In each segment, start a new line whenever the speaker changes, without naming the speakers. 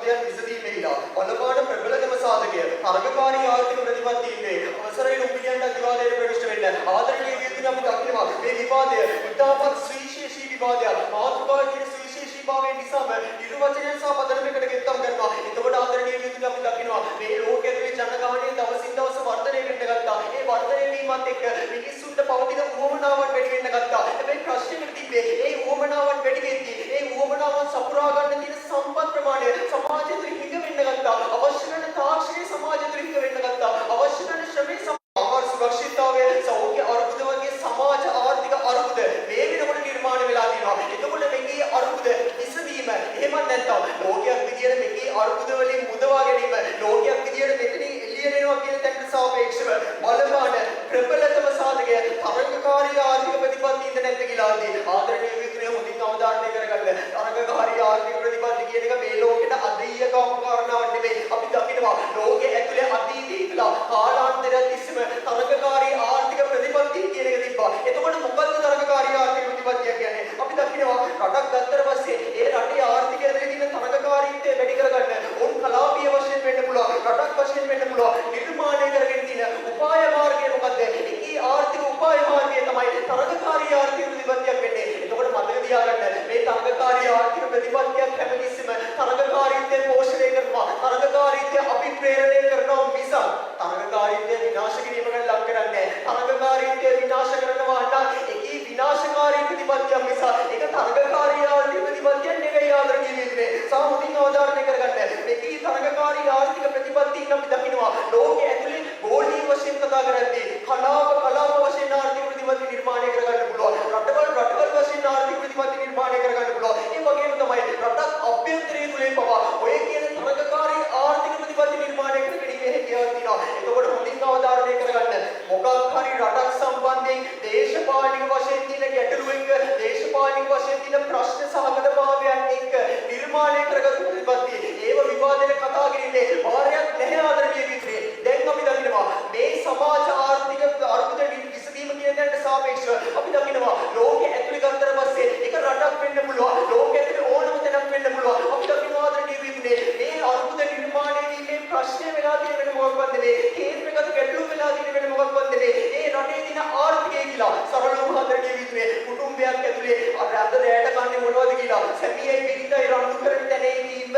ප්‍රතිපත්තියන් විසඳීමේලා බලපාන ප්‍රබලතම සාධකය තරගකාරී ආර්ථික ප්‍රතිපත්තියේ අවසරයෙන් උපිනියන් අධිවාදයට ප්‍රවිෂ්ඨ වෙන්න ආදරණීය විද්‍යාඥ අපි දකිනවා මේ විවාදය ඉතාමත් සුවිශේෂී විවාදයක් මාතෘකාවේ සුවිශේෂීභාවය නිසාම නිර්වචනයන් සහ පදනමකට ගෙත්තම් කරනවා. එතකොට ආදරණීය විද්‍යාඥ අපි දකිනවා මේ ලෝකයේ ජනගහනය දවසින් දවස වර්ධනය වෙන්න ගත්තා. ඒ වර්ධනය වීමත් එක්ක මිනිස්සුන්ට පවතින උවමනාවන් වැඩි වෙන්න ගත්තා. හැබැයි ප්‍රශ්නේ තිබ්බේ ඒ උවමනාවන් වැඩි වෙද්දී ඒ උවමනාවන් සපුරා ගන්න තියෙන සම්පත් ප්‍රමාණය සමාජය තුළ හිඟ වෙන්න ගත්තා. අවශ්‍ය වෙන තාක්ෂණය සමාජය තුළ හිඟ වෙන්න ගත්තා. අවශ්‍ය වෙන ශ්‍රමයේ ආහාර සුරක්ෂිතතාවය සෞඛ්‍ය අර්බුද වගේ සමාජ ආර්ථික අර්බුද මේ වෙනකොට නිර්මාණය වෙලා තියෙනවා. එතකොට මේකේ අර්බුද විසඳීම එහෙමත් නැත්නම් ලෝකයක් විදියට මේකේ අර්බුද වලින් මුදවා ගැනීම ලෝකයක් විදියට මෙතනින් එළියට එනවා කියන තැනට සාපේක්ෂව බලපාන ප්‍රබලතම සාධකය තරගකාරී ආර්ථික ප්‍රතිපත්තියද නැද්ද කියලාදී ආදරණීය විද්‍යාඥයෝ හොඳින් අවධාරණය කරගන්න. තරගකාරී ආර්ථික ප්‍රතිපත්තිය කියන එක මේ ලෝකෙට අදීය කාරණාවක් නෙමෙයි. අපි දකිනවා ලෝකයේ ඇතුලේ අතීතයේ ඉඳලා කාලාන්තරය තිස්සම තරගකාරී ආර්ථික ප්‍රතිපත්තිය කියන එක තිබ්බා. එතකොට මොකද්ද තරගකාරී ආර්ථික ප්‍රතිපත්තිය කියන්නේ? අපි දකිනවා රටක් ගත්තට පස්සේ ඒ රටේ ආර්ථිකය ඇතුලේ තියෙන තරගකාරීත්වය වැඩි කරගන්න උන් කලාපීය වශයෙන් වෙන්න පුළුවන්, රටක් වශයෙන් වෙන්න පුළුවන්. නිර්මාණය කරගෙන තියෙන උපාය මාර්ගය මොකද්ද? ඒකී ආර්ථික උපාය මාර්ගය තමයි තරගකාරී ආර්ථික ප්‍රතිපත්තියක් වෙන්නේ. එතකොට මතක තියාගන්න මේ තරගකාරී ආර්ථික ප්‍රතිපත්තියක් හැමතිස්සෙම තරගකාරීත්වය පෝෂණය කරනවා. තරගකාරීත්වය අභිප්‍රේරණය කරනවා මිසක් තරගකාරීත්වය විනාශ කිරීමකට ලක් කරන්නේ නැහැ. තරගකාරීත්වය විනාශ කරනවා නම් ඒකී විනාශකාරී ප්‍රතිපත්තියක් මිසක් ඒක තරගකාරී ආර්ථික ප්‍රතිපත්තියක් නෙවෙයි ආදරණීය විද්‍යාඥයෝ. සාමුදින් අවධාරණය කරගන්න. මේකී තරගකාරී ආර්ථික ප්‍රතිපත්තියක් අපි දකිනවා. ලෝකයේ ඇතුලේ ගෝලීය වශයෙන් කතා කරද්දී කලාප වශයෙන් ආර්ථික ප්‍රතිපත්ති නිර්මාණය කරගන්න පුළුවන්. රටවල් වශයෙන් ආර්ථික ප්‍රතිපත්ති නිර්මාණය කරගන්න පුළුවන්. ඒ වගේම තමයි රටක් අභ්‍යන්තරයේ තුලින් පවා ඔය කියන තරගකාරී ආර්ථික ප්‍රතිපත්ති නිර්මාණය කරගැනීමේ හැකියාවක් තියෙනවා. එතකොට හොඳින් අවධාරණය කරගන්න. මොකක් හරි රටක් සම්බන්ධයෙන් දේශපාලනික වශයෙන් තියෙන ගැටලු එක්ක දේශපාලනික වශයෙන් තියෙන ප්‍රශ්න සහගතභාවයන් එක්ක නිර්මාණය කරගත්තු ප්‍රතිපත්තිය ඒව විවාදයට කතා කිරීමේ වාරයක් නැහැ ආදරණීය විද්‍යාඥයෝ. දැන් අපි දකිනවා මේ සමාජ ආර්ථික අර්බුද විසඳීම කියන දේ සාපේක්ෂව අපි දකිනවා ලෝකයේ ඇතුළේ ගත්තට පස්සේ ඒක රටක් වෙන්න පුළුවන්. ලෝකයේ ඇතුළේ ඕනම තැනක් වෙන්න පුළුවන්. අපි දකිනවා ආදරණීය විද්‍යාඥයෝ මේ අර්බුද නිර්මාණය වීමේ ප්‍රශ්නය වෙලා තියෙන වෙන මොකක්වත් නෙවෙයි. කේන්ද්‍රගත ගැටලු වෙලා තියෙන වෙන මොකක්වත් නෙවෙයි. ඒ රටේ තියෙන ආර්ථිකය කියලා සරලව ආදරණීය විද්‍යාඥයෝ කුටුම්බයක් ඇතුළේ අද රැයට කන්නේ මොනවද කියලා සැමියයි පිරිතයි රණ්ඩු කරන තැනේදීම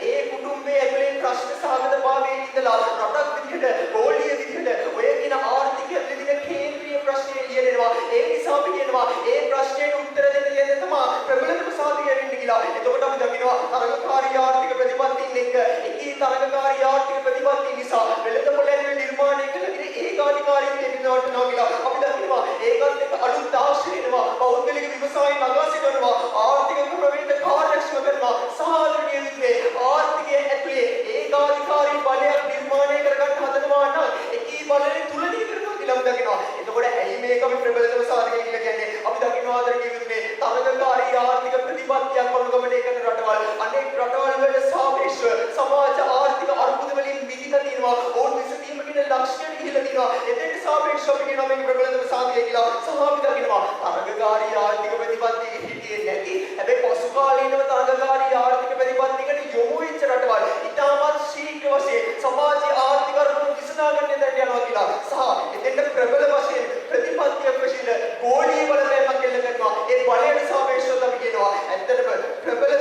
ඒ කුටුම්බයේ ඇතුලේ ප්‍රශ්න සාගතභාවයේ ඉඳලා රටක් විදිහට ගෝලීය විදිහට ඔය කියන ආර්ථිකය ඇතුලේ කේන්ද්‍රීය ප්‍රශ්නේ එළියෙනවා. ඒ නිසා අපි කියනවා ඒ ප්‍රශ්නෙට උත්තර දෙන්න දෙන්න තමයි ප්‍රබලතම සාධකය වෙන්නේ කියලා. එතකොට අපි දකිනවා තරගකාරී ආර්ථික ප්‍රතිපත්තියින් එක්ක එකී තරගකාරී ආර්ථික ප්‍රතිපත්තිය නිසා වෙළඳපොළ ඇතුලේ නිර්මාණය කළ තියෙන ඒකාධිකාරීත්වය පිටවටනවා කියලා. අපි දකිනවා ඒකත් එක්ක අලුත් තාක්ෂණය එනවා. පෞද්ගලික විවසායන් නගා සිටවනවා. ආර්ථික ප්‍රවේශ කාර්යක්ෂම කරනවා. සාධාරණීය විදිහේ ආර්ථිකයේ ඇතුලේ ඒකාධිකාරී බලයක් නිර්මාණය කරගන්න හදනවා නම් එකී බලයෙන් තුලදී කරනවා කියලා අපි දකිනවා. එතකොට ඇයි මේක අපි ප්‍රබලතම සාධකය කියලා කියන්නේ? අපි දකිනවා ආදරණීය විදිහේ තරගකාරී ආර්ථික ප්‍රතිපත්තියක් අනුගමනය කරන රටවල් අනෙක් රටවල් වලට සාපේක්ෂව සමාජ ආර්ථික අර්බුද වලින් මිදිලා තියෙනවා. ඕන් විසඳීමකින් ලක්ෂ්‍යයට ගිහිලා තියෙනවා. එතෙන්ට සාපේක්ෂව අපි කියනවා මේක ප්‍රබලතම සාධකය කියලා. සහ අපි දකිනවා තරගකාරී ආර්ථික ප්‍රතිපත්තියක හිටියේ නැති හැබැයි පසු කාලීනව තරගකාරී ආර්ථික ප්‍රතිපත්තියකට යොමු වෙච්ච රටවල් ඉතාමත් ශීඝ්‍ර වශයෙන් සමාජීය ආර්ථික අර්බුද විසඳා ගන්න දෙයක් යනවා කියලා. සහ එතෙන්ට ප්‍රබල වශයෙන් ප්‍රතිපත්තියක් වශයෙන් ගෝලීය බලපෑමක් එල්ල කරනවා. ඒ බලයට සාපේක්ෂව අපි කියනවා ඇත්තටම ප්‍රබල